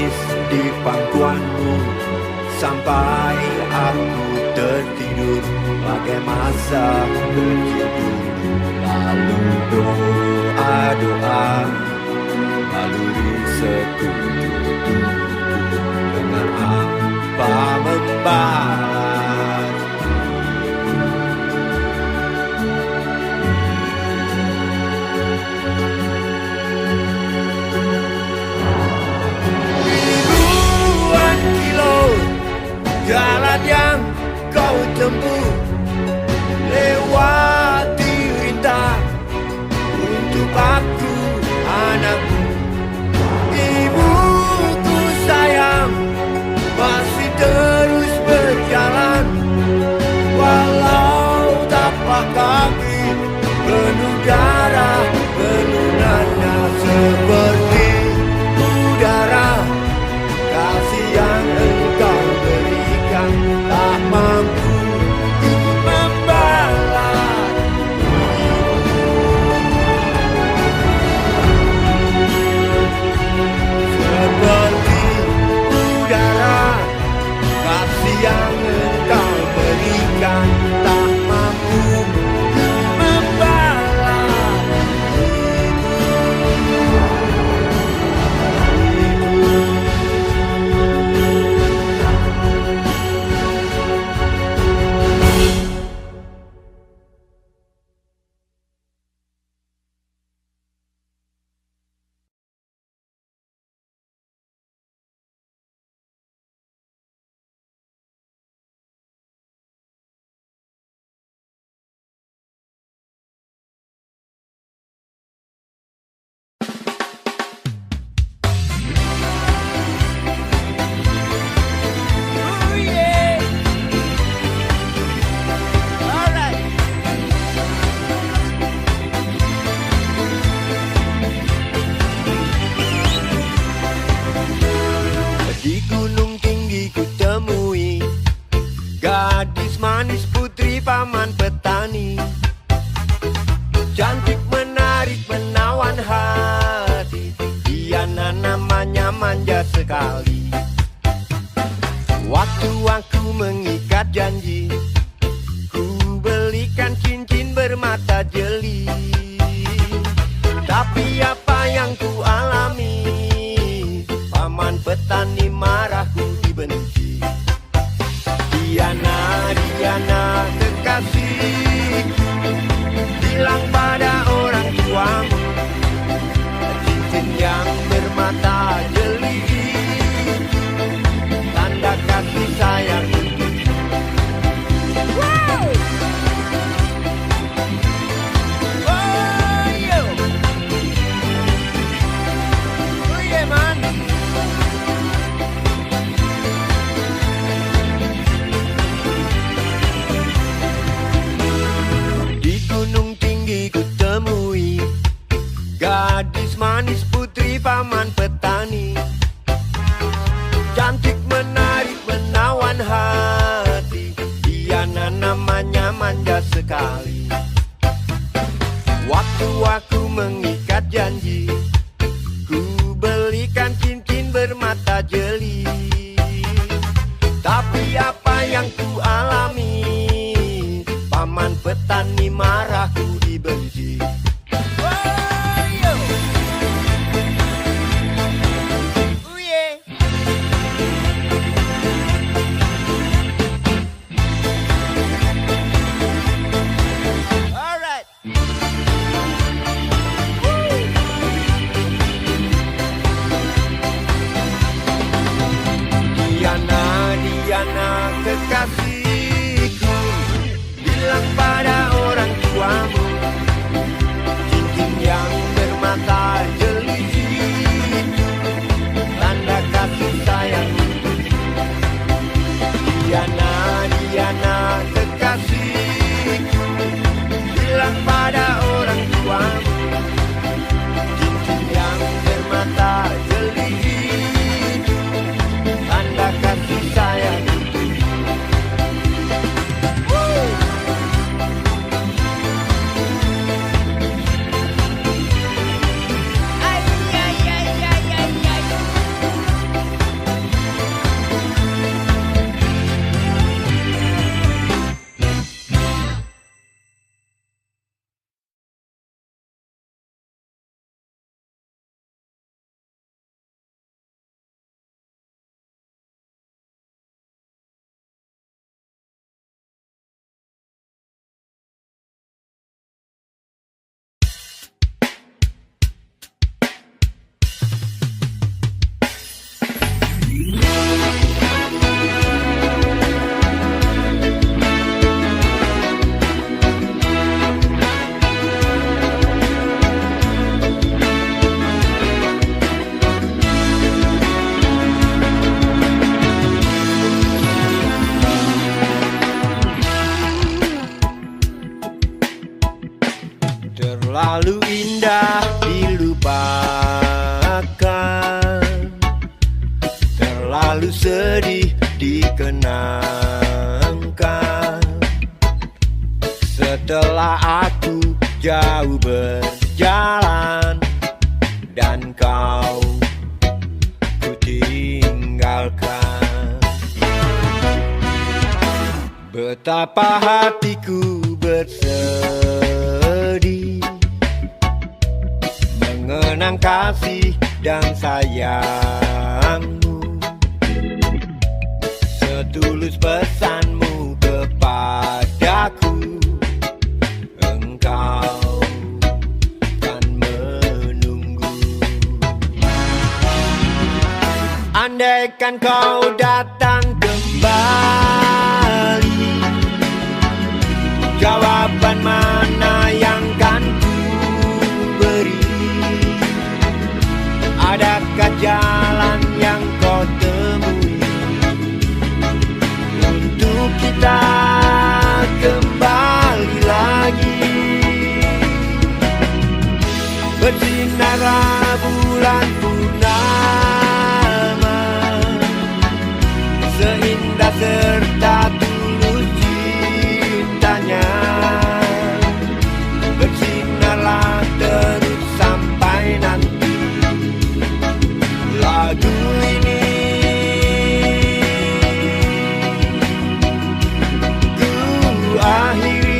menangis di pangkuanmu sampai aku tertidur bagai masa kecil dulu. Lalu doa-doa, lalu sekutu dengan apa membalas. Ribuan kilo jalan yang kau tempuh, lewati rintang untuk aku, anakku. Ibuku sayang, masih terus berjalan, walau tapak kaki penuh darah, penunannya seperti udara. Kasih yang engkau berikan tak mampu ku membalas. Seperti udara, kasih yang engkau berikan tak mampu ku membalas. Di gunung tinggi ku temui gadis manis putri paman petani, cantik menarik menawan hati. Dia namanya manja sekali. Waktu aku mengikat janji, ku belikan cincin bermata jeli. Tapi apa yang ku alami, paman petani marahku dibenci. Diana, Diana kekasihku, bilang pada orang tuamu, cincin yang bermata jeli tanda kasih sayang untukmu. Wow! Oh, yo! Oh, yeah, man! Di gunung tinggi ku temui gadis manis putri paman petani, cantik menarik menawan hati. Dia namanya manja sekali. Waktu aku mengikat janji, ku belikan cincin bermata jeli. Tapi apa yang ku alami, paman petani marahku dibenci. Oh, yo. Oh, yeah. All right. Diana, Diana kekasihku, bilang pada orang tuamu, cincin yang bermata jeli tanda kasih sayang untukmu. Diana, Diana kekasihku, bilang pada orang tuamu, cincin yang bermata jeli tanda kasih sayang untukmu. Ay, ay, ay, ay, ay, ay. indah dilupakan, terlalu sedih dikenangkan. Setelah aku jauh berjalan dan kau ku tinggalkan, betapa hatiku bersedih mengenang kasih dan sayangmu. Setulus pesanmu kepadaku, engkau kan menunggu. Andaikan kau datang kembali, jawaban mana yang kan ku beri? Adakah jalan yang kau temui untuk kita kembali lagi? Bersinarlah bulan purnama, seindah serta tulus cintanya. Bersinarlah terus sampai nanti lagu ini ku akhiri.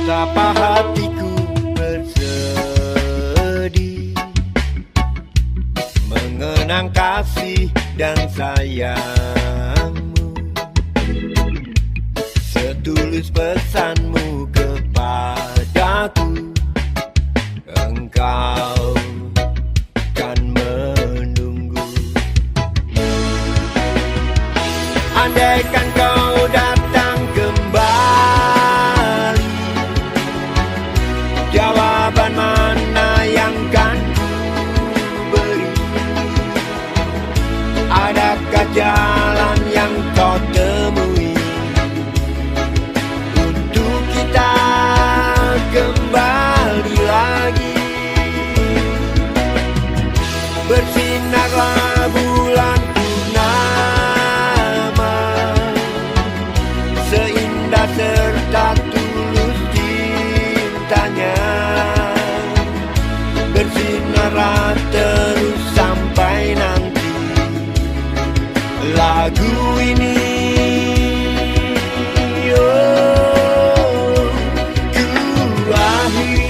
Betapa hatiku bersedih mengenang kasih dan sayangmu. Setulus pesanmu kepadaku, engkau kan menunggu. Andaikan kau datang kembali, jawaban mana yang kan ku beri? Adakah jalan yang kau temui untuk kita kembali lagi? Bersinarlah bulan purnama, seindah serta tulus cintanya. Bersinarlah terus sampai nanti lagu ini ku akhiri.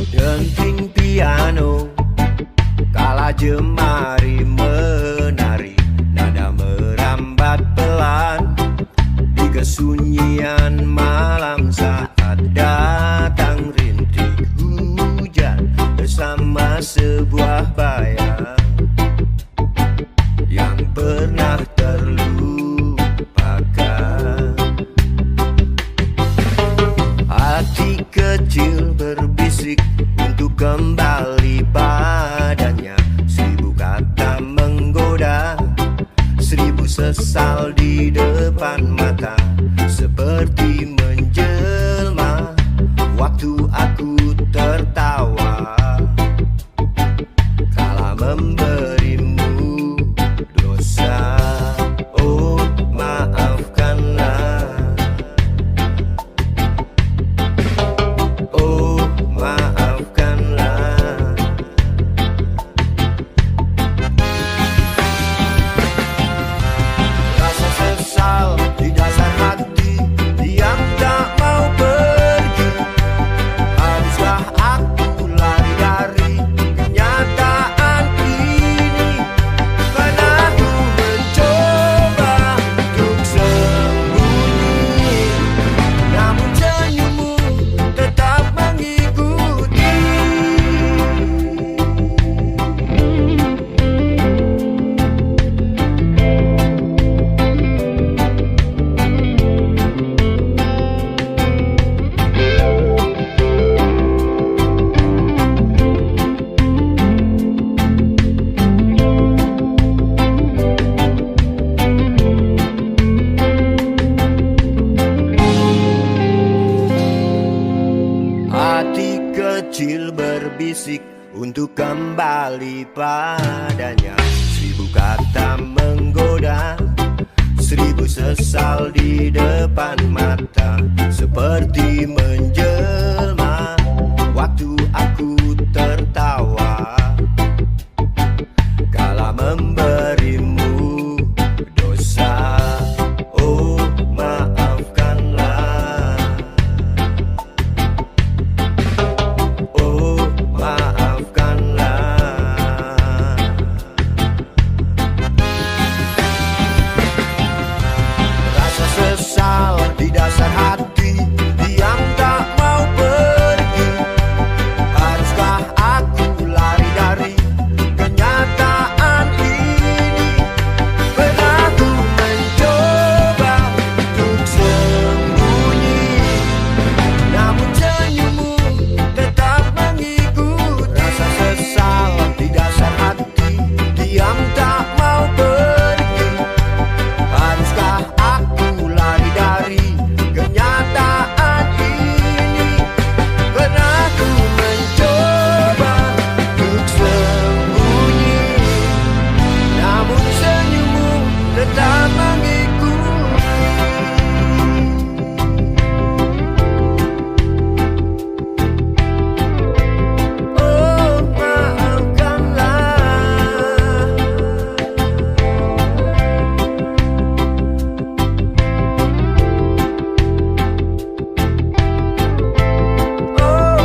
Denting piano kala jemari menari, nada merambat pelan di kesunyian malam saat datang rintik hujan bersama sebuah bayang. kecil berbisik untuk kembali padanya. 1000 kata menggoda, 1000 sesal di depan mata, seperti menjelma waktu aku tertawa kala memberimu dosa. Oh, maafkanlah. Oh, maafkanlah. Rasa sesal di dasar hati, diam tak mau pergi. Haruskah aku lari dari kenyataan ini? Karena aku mencoba untuk sembunyi, namun senyummu tetap mengikuti. Hati kecil berbisik untuk kembali padanya. 1000 kata menggoda, 1000 sesal di depan mata, seperti menjelma waktu aku tertawa kala memberimu dosa. Oh, maafkanlah. Oh, maafkanlah. Rasa sesal di dasar hati, diam tak mau pergi. Haruskah aku lari dari kenyataan ini? Pernah ku mencoba untuk sembunyi, namun senyummu tetap mengikuti. Rasa sesal di dasar hati, diam tak mau pergi. Haruskah aku lari dari kenyataan ini? Pernah ku mencoba untuk sembunyi, namun senyummu tetap mengikuti. Oh, maafkanlah. Oh,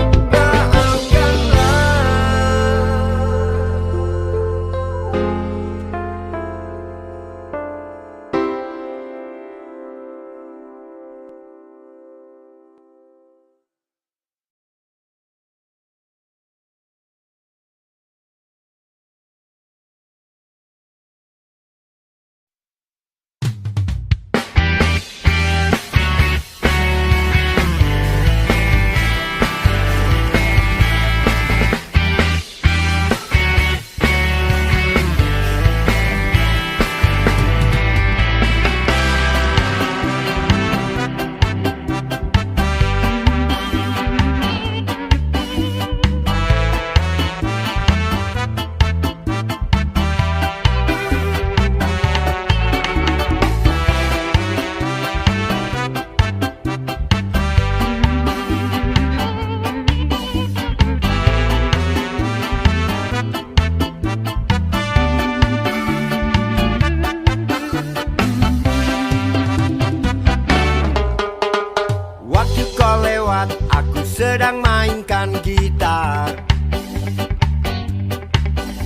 waktu kau lewat, aku sedang mainkan gitar.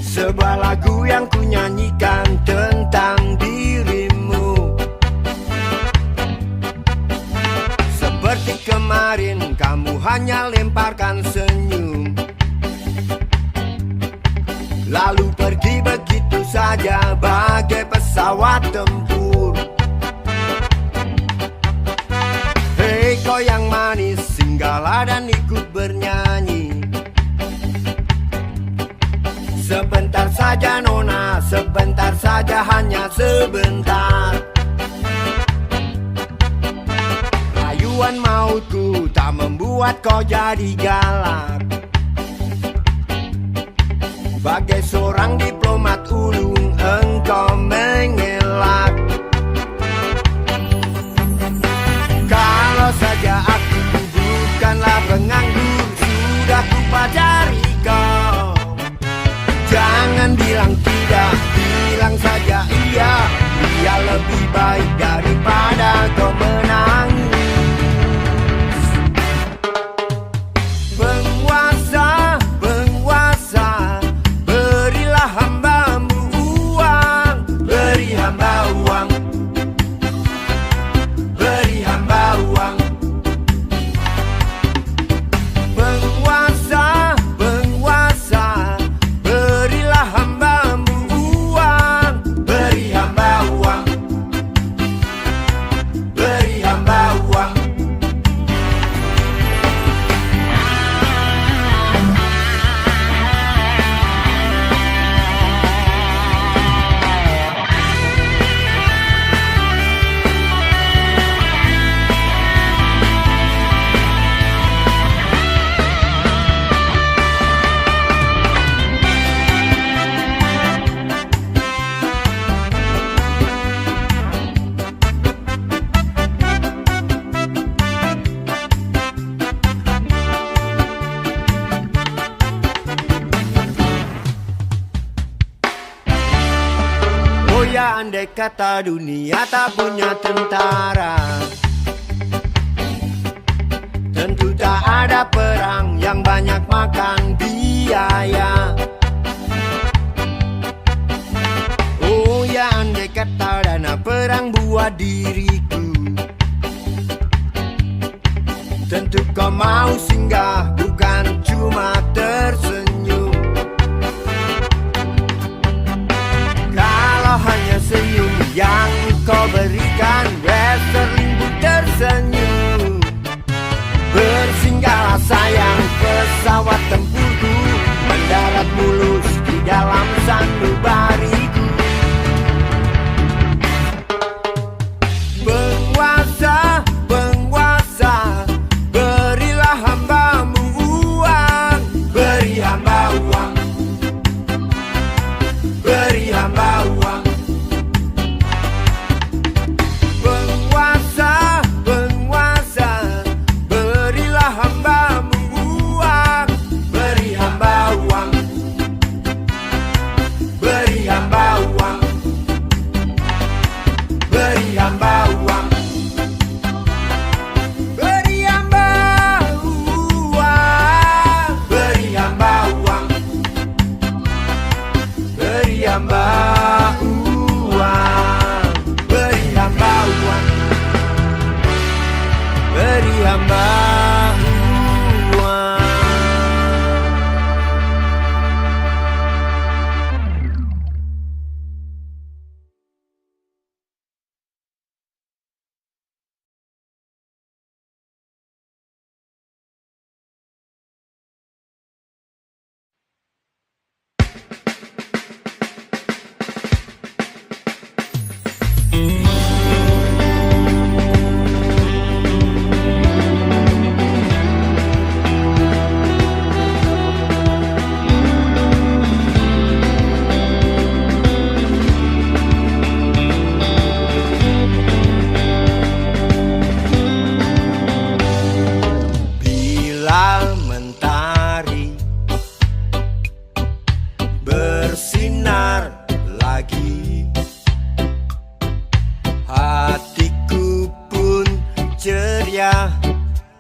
Sebuah lagu yang ku nyanyikan tentang dirimu. Seperti kemarin, kamu hanya lemparkan senyum, lalu pergi begitu saja bagai pesawat tempur. Hei kau yang manis, singgahlah dan ikut bernyanyi. Sebentar saja nona, sebentar saja, hanya sebentar. Rayuan mautku tak membuat kau jadi galak. Bagai seorang diplomat ulung engkau mengelak. Kalau saja aku bukanlah penganggur, sudah kupajari kau. Jangan bilang tidak, bilang saja iya. Ia lebih baik daripada kau menangis. Penguasa, penguasa, berilah hambamu uang. Beri hamba uang, beri hamba uang. Penguasa, penguasa, berilah hambamu uang. Beri hamba uang, beri hamba uang. Oh ya, andai kata dunia tak punya tentara, tentu tak ada perang yang banyak makan biaya. Oh ya, andai kata dana perang buat diriku, tentu kau mau singgah, bukan cuma tersenyum. Kalau hanya senyum yang kau berikan, Westerling pun tersenyum. Bersinggahlah sayang pesawat tempurku, mendarat mulus di dalam sanubariku. Penguasa, penguasa, berilah hambamu uang. Beri hamba uang, beri hamba uang. Penguasa, penguasa, berilah hambamu uang. Beri hamba uang, beri hamba uang, beri hamba uang. Beri hamba uang, beri hamba uang, beri hamba uang, beri hamba uang, beri hamba uang.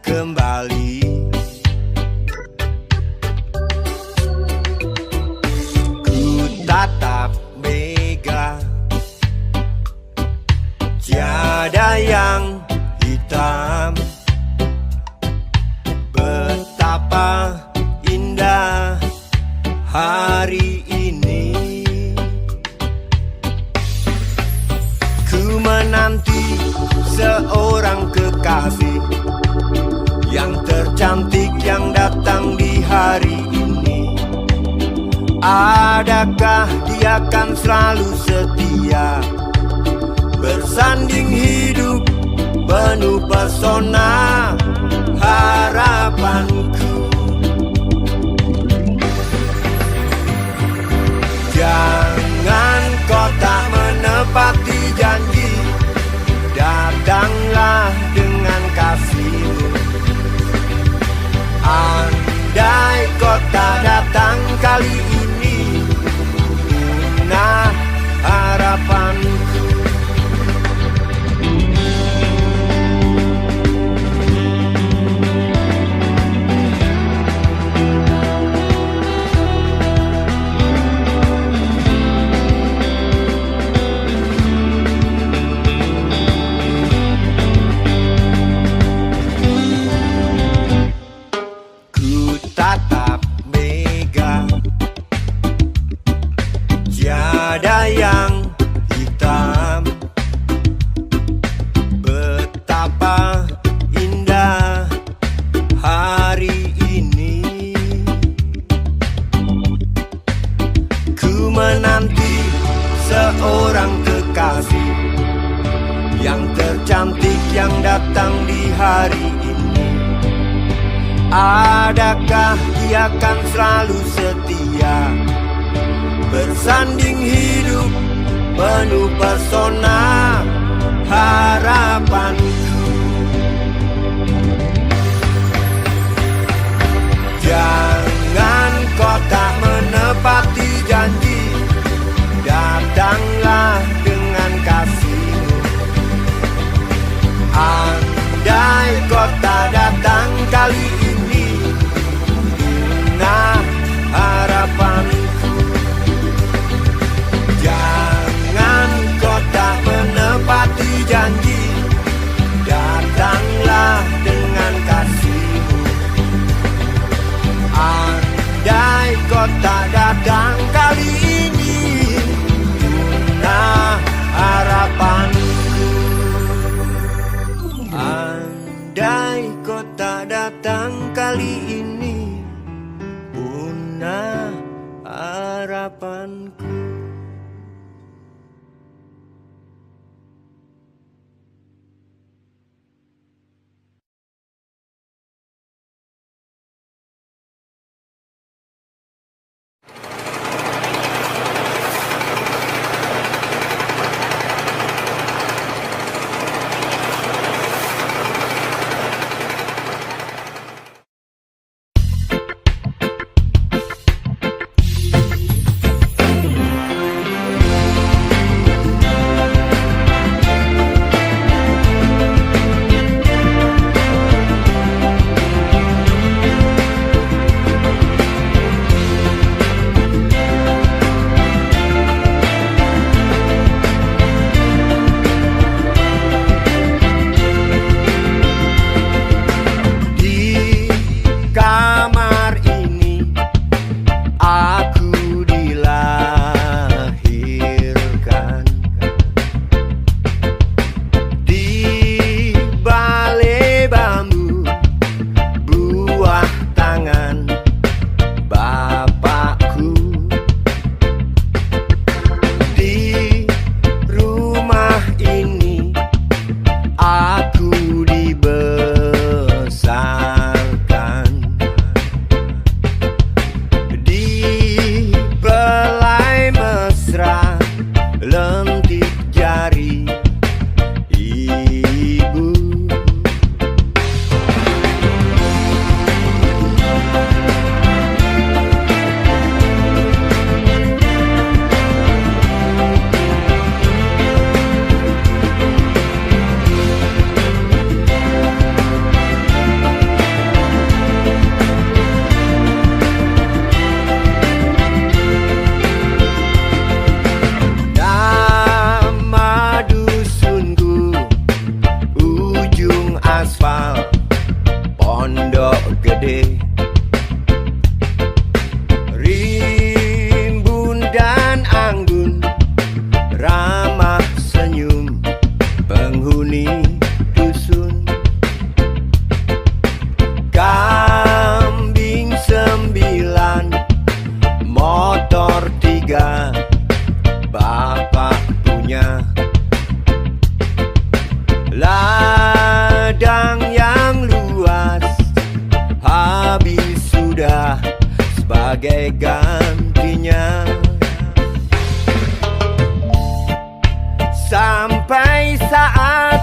Kembali ku tatap mega, tiada yang hitam. Betapa indah hari ini, ku menanti seorang kekasih yang Adakah dia kan selalu setia, bersanding hidup penuh pesona harapanku. Jangan kau tak menepati janji, datanglah dengan kasihmu. Andai kau tak datang kali ini, punah harapanku. Tatap mega, tiada yang hitam. Betapa indah hari ini. Ku menanti seorang kekasih yang tercantik yang datang di hari ini. Adakah dia kan selalu setia, bersanding hidup penuh pesona harapanku. Jangan kau tak menepati janji, datanglah dengan kasihmu. Andai kau tak datang kali ini, punah harapanku. Jangan kau tak menepati janji, datanglah dengan kasihmu. Andai kau tak datang kali ini, punah harapanku. Andai kau tak datang kali ini, punah harapanku. muda sebagai gantinya. Sampai saat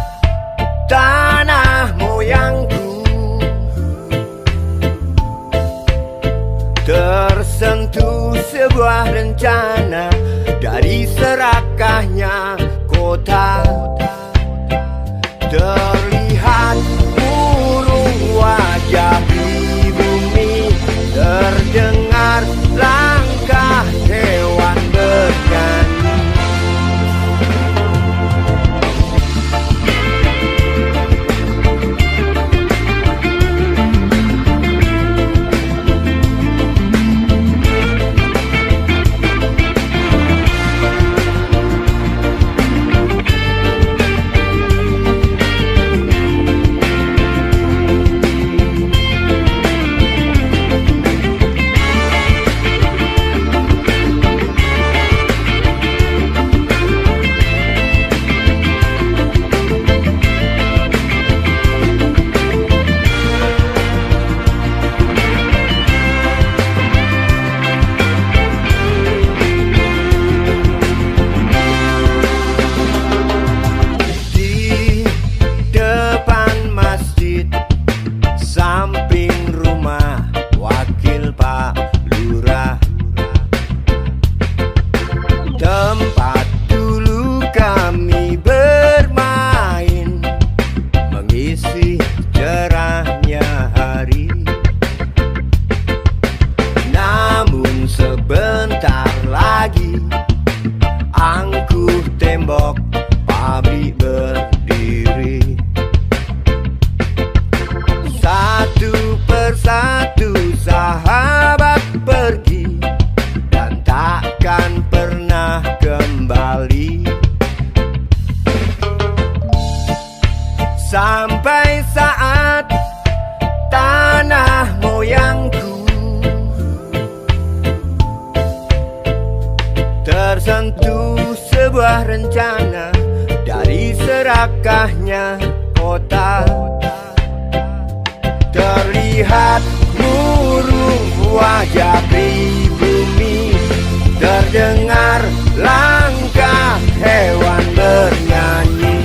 tanah moyangku tersentuh sebuah rencana dari serakahnya kota. Terlihat burung wajah di bumi, terdengar langkah hewan bernyanyi. Tempat dulu kami bermain, mengisi cerahnya hari. Namun sebentar lagi angkuh tembok pabrik berdiri. Satu persatu sahabat pergi dan takkan pernah kembali. Sampai saat tanah moyangku tersentuh sebuah rencana dari serakahnya kota. Terlihat burung wajah pribumi, terdengar langkah hewan bernyanyi.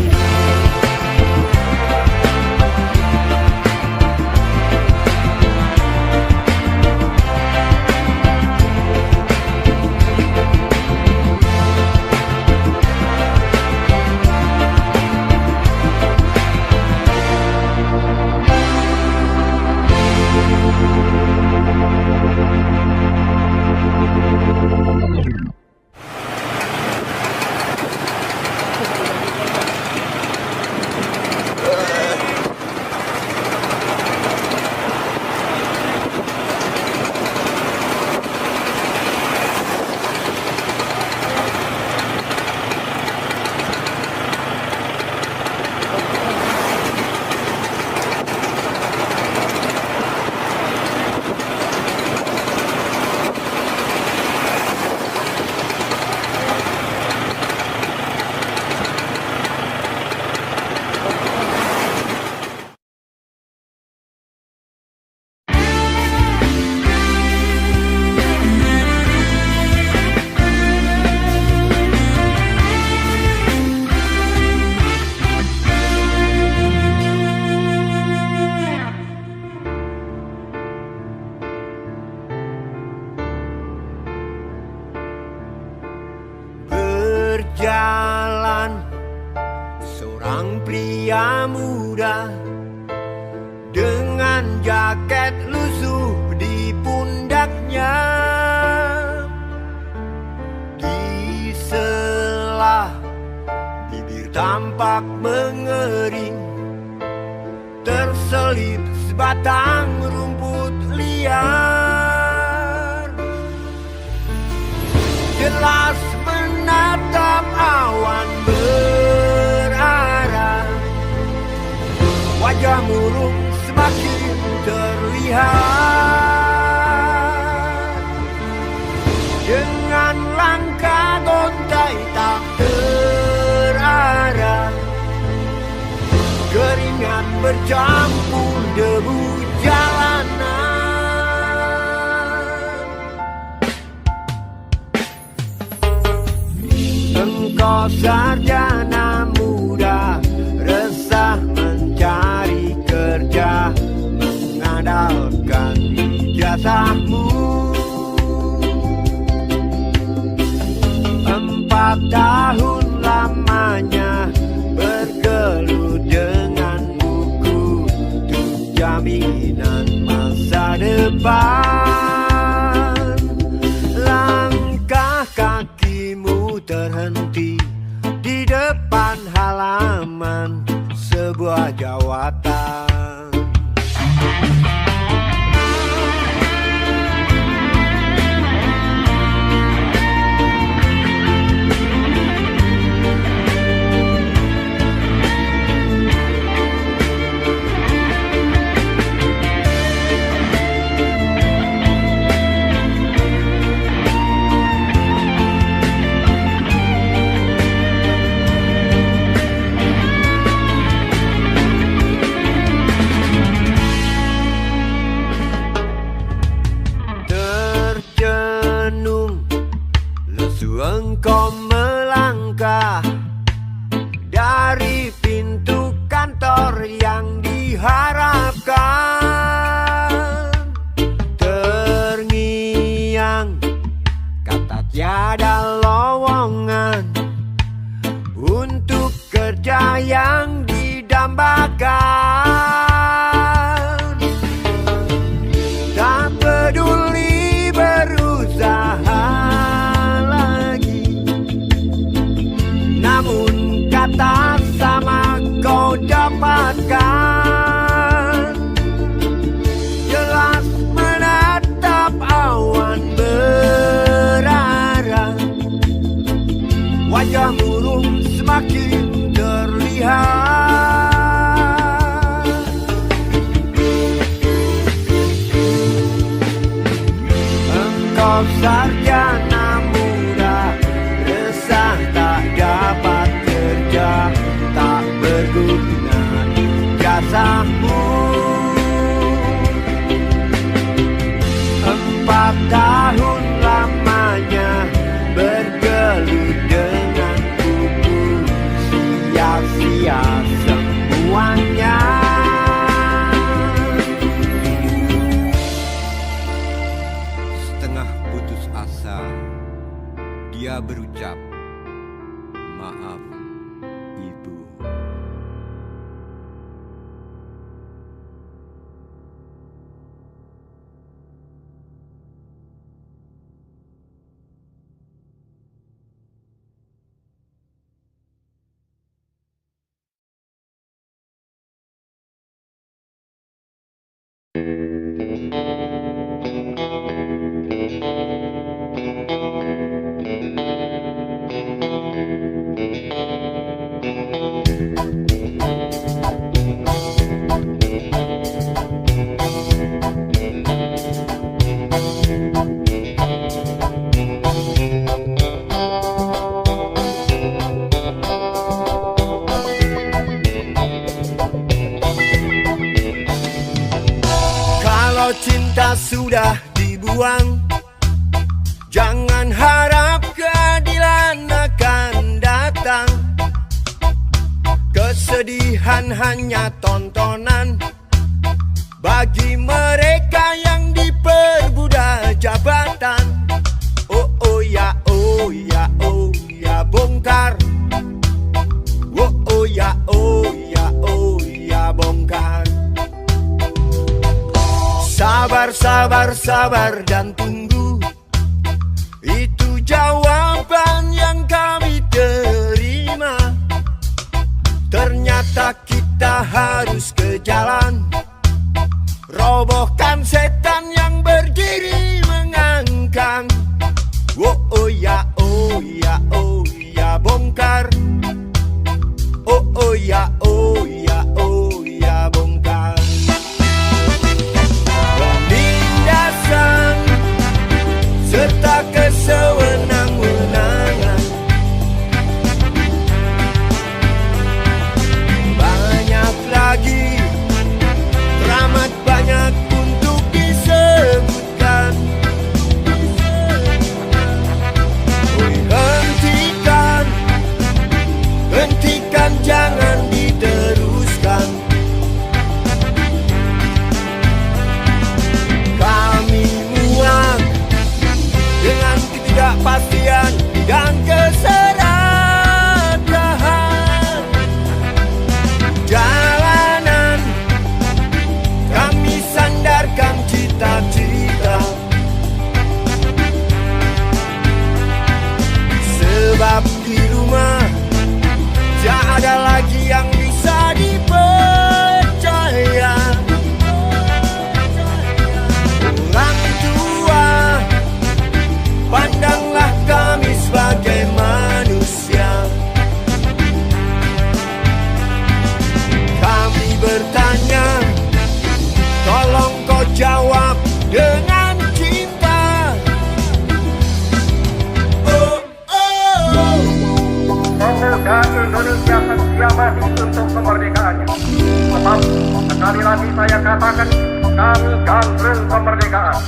Berjalan seorang pria muda dengan jaket lusuh di pundaknya. Di sela bibir tampak mengering, terselip sebatang rumput liar. Jelas menatap awan berarah, Engkau sarjana muda, resah mencari kerja, mengandalkan ijazahmu. 4 tahun lamanya bergelut dengan buku untuk jaminan masa depan. Langkah kakimu terhenti di depan halaman sebuah jawatan. Engkau melangkah dari pintu kantor yang diharapkan. Terngiang kata tiada lowongan untuk kerja yang didambakan. Tak peduli berusaha, namun kata sama kau dapatkan. Jelas menatap awan berarah, wajah murung semakin terlihat. Engkau sarjana muda, resah tak dapat kerja, tak berguna ijazahmu. 4 tahun lamanya bergelut dengan buku, sia-sia semuanya. Setengah putus asa, dia berucap, "Maaf, Ibu." Kalau cinta sudah dibuang, jangan harap keadilan akan datang. Kesedihan hanya tontonan bagi mereka yang diperbudak jabatan. Oh oh ya, oh ya, oh ya, bongkar. Oh oh ya, oh ya, oh ya, bongkar. Sabar, sabar, sabar dan tunggu, itu jawaban yang kami terima. Ternyata kita harus ke jalan, robohkan setan yang berdiri mengangkang. Oh oh ya, oh ya, oh ya, bongkar. Oh oh ya, oh ya, oh ya, bongkar. Penindasan serta kesewenang-wenangan, banyak lagi, teramat banyak untuk kemerdekaan.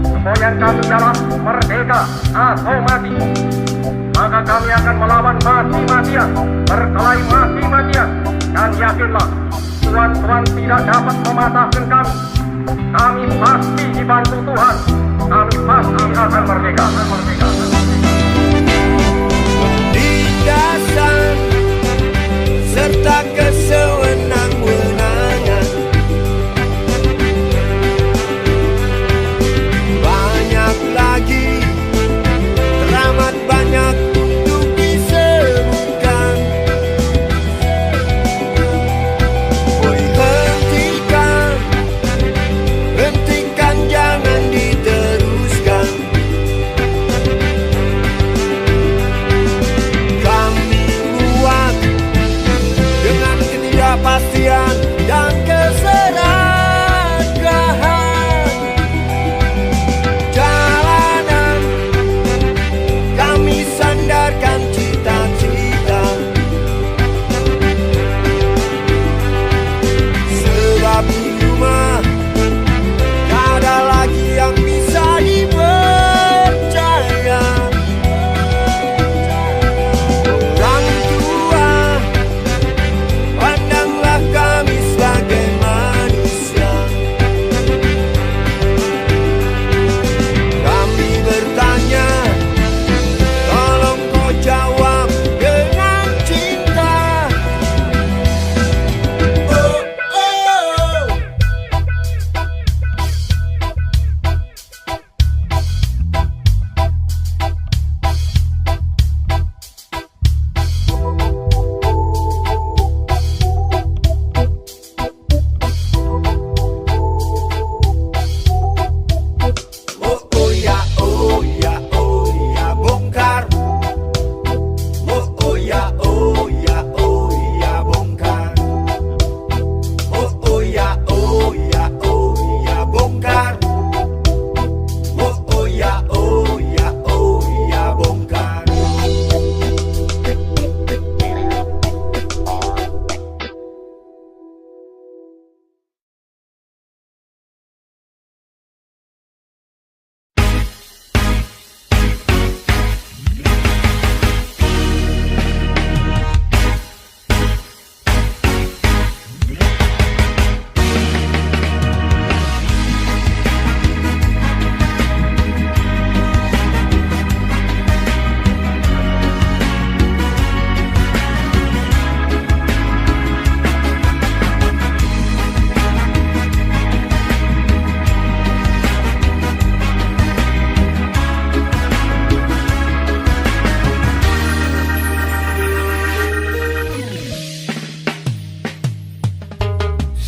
Semboyan kami adalah merdeka atau mati. Maka kami akan melawan mati-matian, berkelahi mati-matian. Dan yakinlah, tuan-tuan tidak dapat mematahkan kami. Kami pasti dibantu Tuhan. Kami pasti akan merdeka. Penindasan serta kesewenang-wenangan, banyak lagi, teramat banyak untuk disebutkan. Oi, hentikan, jangan diteruskan. Kami muak dengan ketidakpastian dan keserakahan jalanan. Kami sandarkan cita-cita, sebab di rumah tak ada lagi yang bisa dipercaya. Orang tua, pandanglah kami sebagai manusia. Kami bertanya, tolong kau jawab dengan cinta. Oh, oh. Oh ya, oh ya, oh ya, bongkar. Oh ya, oh ya, oh ya, bongkar. Oh ya, oh ya, oh ya, bongkar. Oh ya, oh ya, oh ya, bongkar.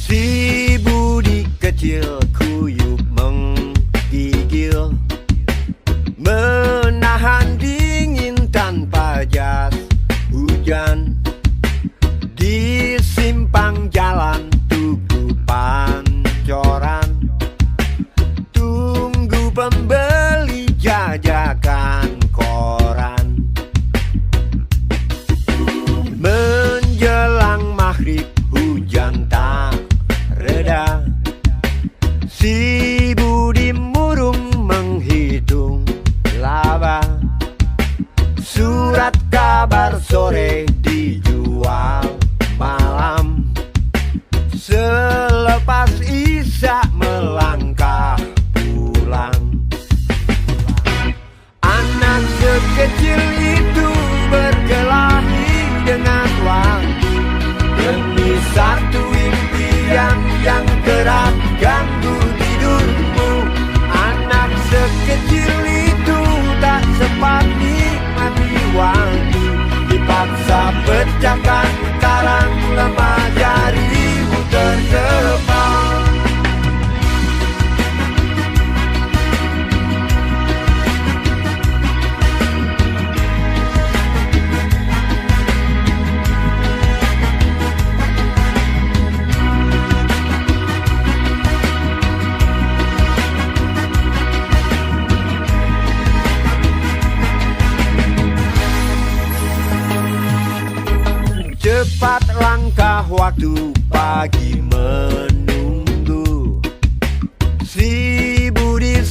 Si Budi kecil kuyup menggigil, menahan dingin tanpa jas hujan. Di simpang jalan Tugu Pancoran, tunggu pembeli jajakan koran. Menjelang maghrib hujan tak reda, si Budi murung menghitung laba. Surat kabar sore dijual malam. Selepas isya melangkah pulang. Anak sekecil itu berkelahi dengan waktu demi satu impian yang kerap ganggu tidurmu. Anak sekecil itu tak sempat nikmati waktu, dipaksa pecahkan karang lemah jarimu terkepal. Cepat langkah waktu, pagi menunggu. Si Budi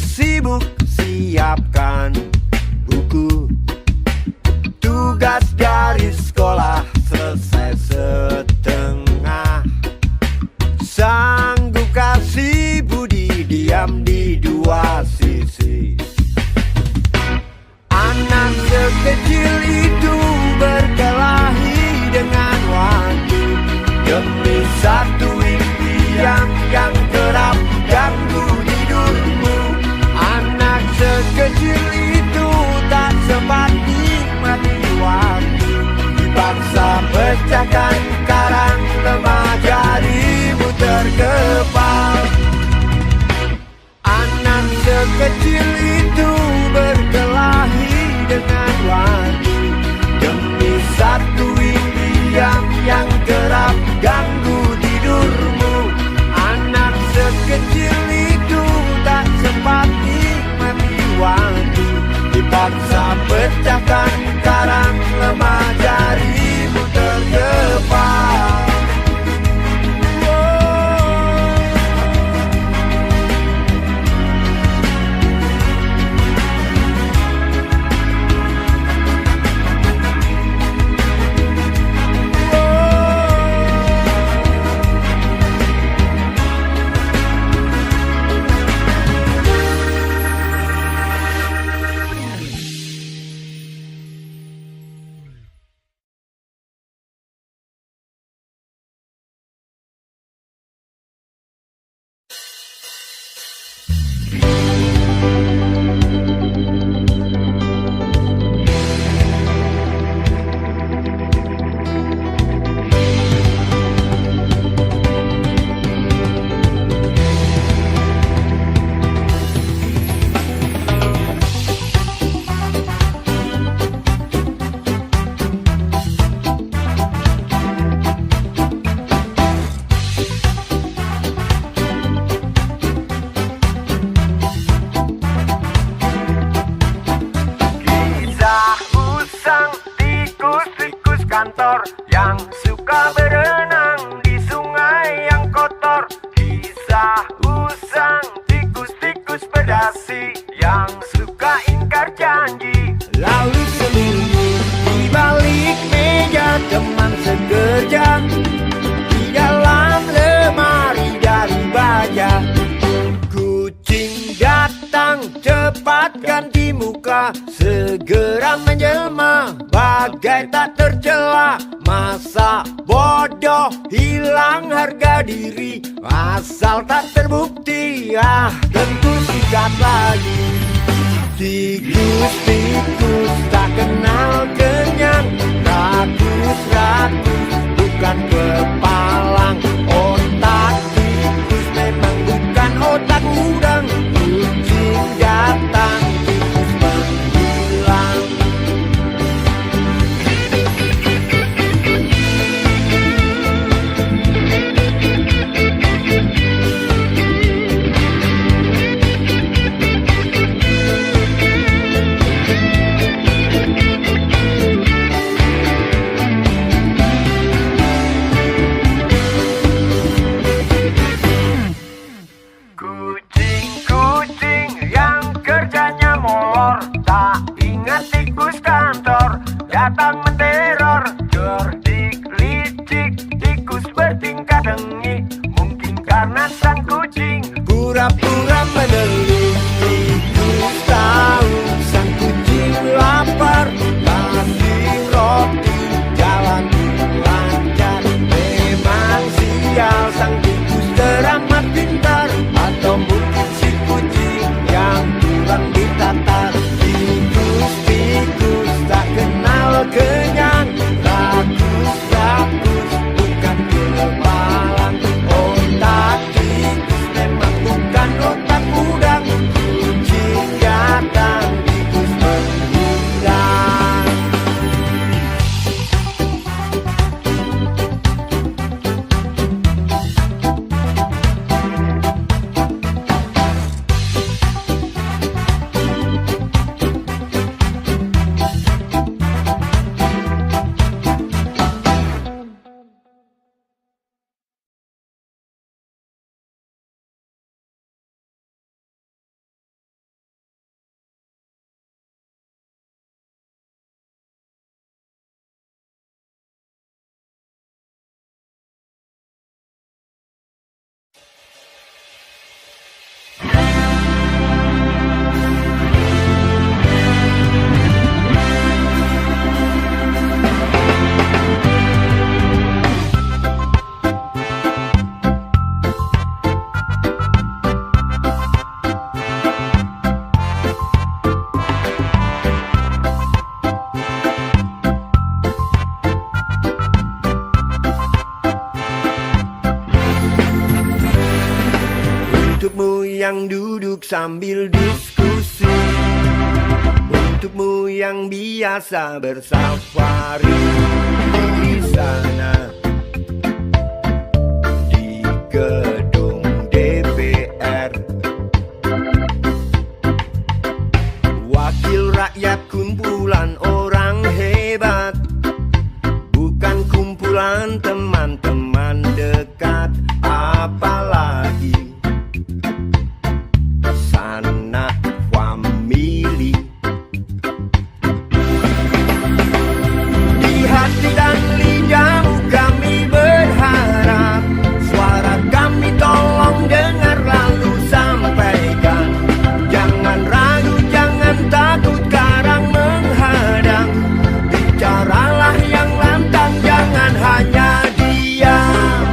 itu berkelahi dengan waktu demi satu impian yang kerap ganggu tidurmu. Anak sekecil itu tak sempat nikmati waktu, dipaksa pecahkan karang lemah jarimu terdepan. Kantor yang suka berenang di sungai yang kotor. Kisah usang tikus-tikus pedasi yang suka ingkar janji. Lalu sembunyi di balik meja teman sekerja, di dalam lemari dari baja. Kucing datang cepat ganti muka, segera menjelma bagai tak tercela. Masa bodoh hilang harga diri, asal tak terbukti, tentu sikat lagi. Tikus-tikus tak kenal kenyang, rakus-rakus bukan kepalang. Otak tikus memang bukan otak udang. Kucing datang, tikus menghilang. Datang menteror, cerdik licik, tikus bertingkah dengki. Mungkin karena sang kucing pura-pura meneluh. Tikus tahu sang kucing lapar, kasih roti jalan lancar. Memang sial sang tikus teramat pintar, atau mungkin si kucing yang kurang ditatar. Tikus-tikus tak kenal kenyang, rakus-rakus bukan kepalang. Otak tikus memang bukan otak udang. Kucing datang, tikus menghilang. Untukmu yang duduk sambil diskusi, yang biasa bersafari di sana, di gedung DPR. Wakil rakyat kumpulan orang hebat, bukan kumpulan teman-teman dekat, apalagi sanak famili. Di hati dan lidahmu kami berharap, suara kami tolong dengar lalu sampaikan. Jangan ragu, jangan takut karang menghadang, bicaralah yang lantang, jangan hanya diam.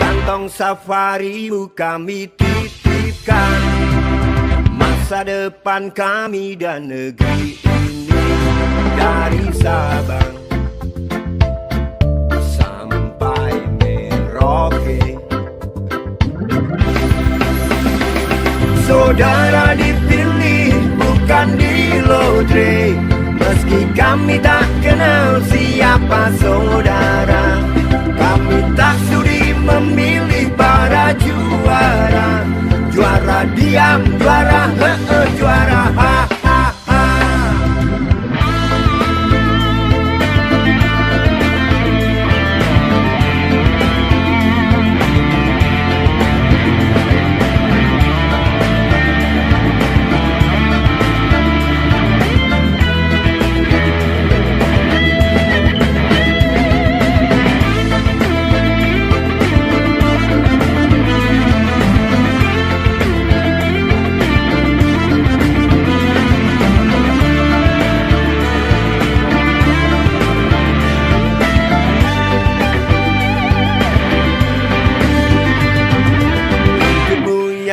Kantong safarimu kami titipkan, masa depan kami dan negeri ini. Dari Sabang sampai Merauke, saudara dipilih bukan di lotre. Meski kami tak kenal siapa saudara, kami tak sudi memilih para juara. Juara diam, juara juara ha ha ha.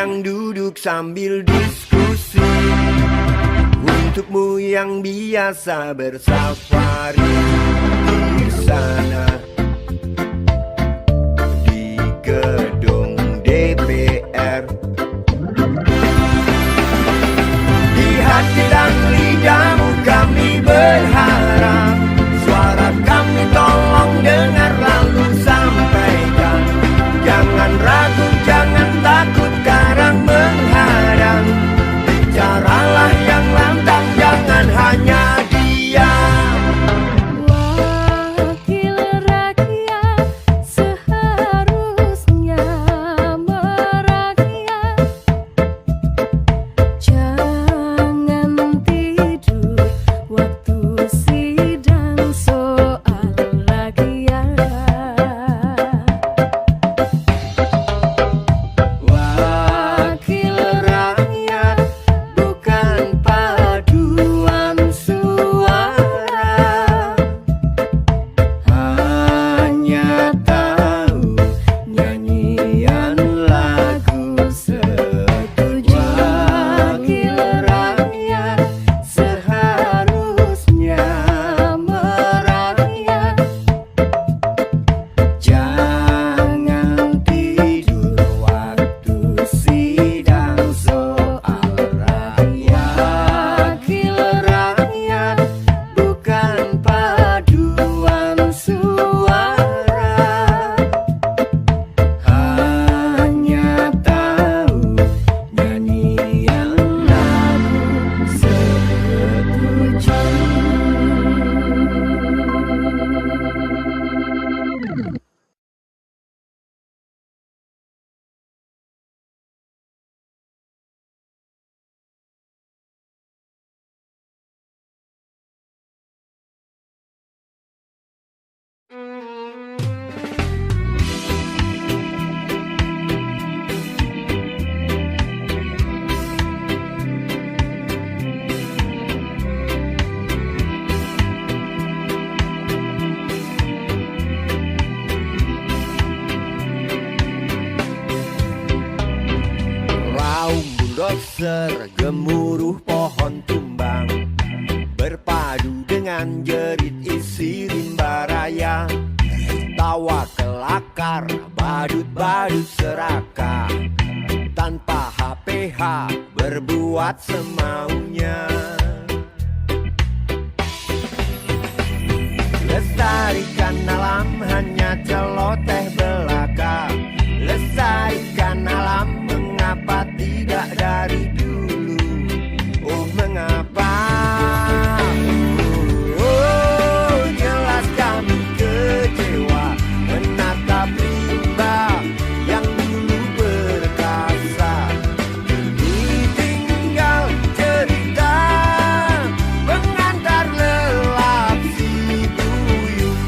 Yang duduk sambil diskusi, untukmu yang biasa bersafari di sana, di gedung DPR. Di hati dan lidahmu kami berharap, suara kami tolong dengar lalu sampaikan. Jangan ragu, jangan takut karang menghadang, bicaralah yang lantang, jangan hanya diam. Wakil rakyat seharusnya merakyat, jangan tidur waktu sidang soal rakyat. Wakil rakyat bukan paduan suara, hanya tahu nyanyian lagu setuju. Wakil rakyat seharusnya merakyat, jangan tidur waktu sidang soal rakyat. Wakil rakyat bukan paduan suara, hanya tahu nyanyian lagu setuju. Raung bulldozer, gemuruh pohon tumbang, berpadu dengan jerit isi rimba raya. Tawa kelak liar, badut-badut serakah, tanpa HPH berbuat semaunya. Lestarikan alam hanya celoteh belaka, lestarikan alam mengapa tidak dari dulu. Oh mengapa? Oh jelas kami kecewa menatap limbah yang dulu berkasa. Ditinggal cerita mengantar lelap si buyut.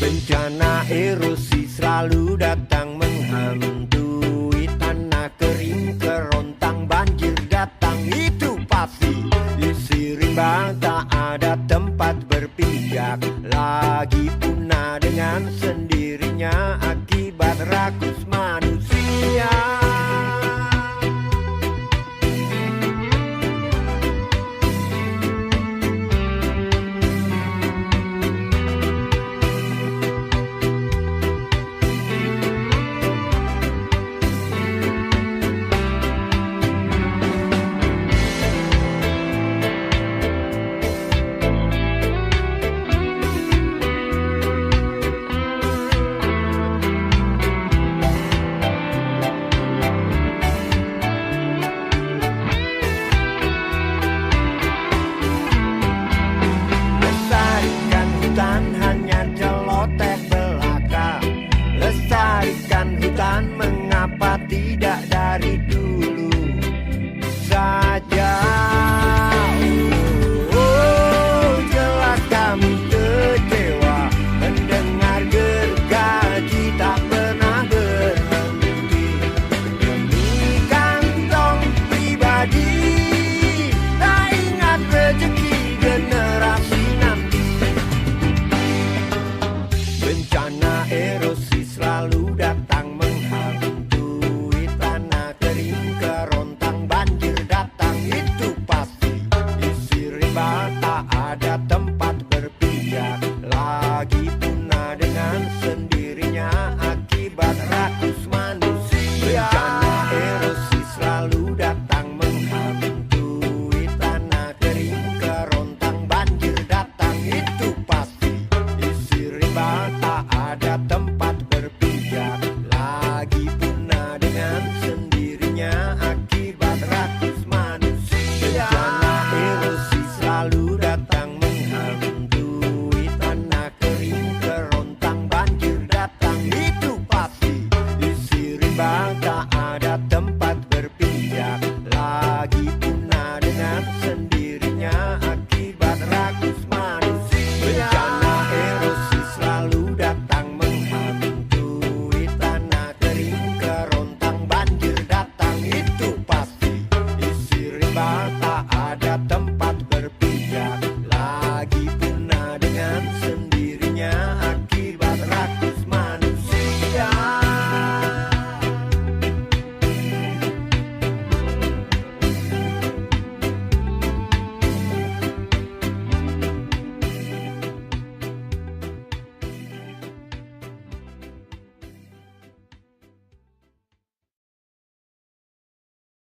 Bencana erosi selalu datang menghantui tanah kering, kerontang banjir datang itu pasti. Isi rimba tak ada tempat berpijak, lagi punah dengan sendirinya akibat rakus manusia. Lestarikan hutan hanya celoteh belaka, lestarikan hutan mengapa tidak dari dulu saja. Oh jelas kami kecewa mendengar gergaji tak pernah berhenti. Demi kantong pribadi tak ingat rezeki generasi nanti. Bencana erosi selalu datang menghantui tanah kering, kerontang banjir datang itu pasti. Isi rimba tak ada tempat berpijak, lagi punah dengan sendirinya akibat rakus manusia. Bencana erosi selalu datang menghantui tanah kering, kerontang banjir datang itu pasti. Isi rimba tak ada tempat berpijak, lagi punah dengan sendirinya akibat rakus manusia. Bencana erosi selalu datang menghantui tanah kering, kerontang banjir datang itu pasti. Isi rimba tak ada tempat berpijak, lagi punah dengan sendirinya akibat rakus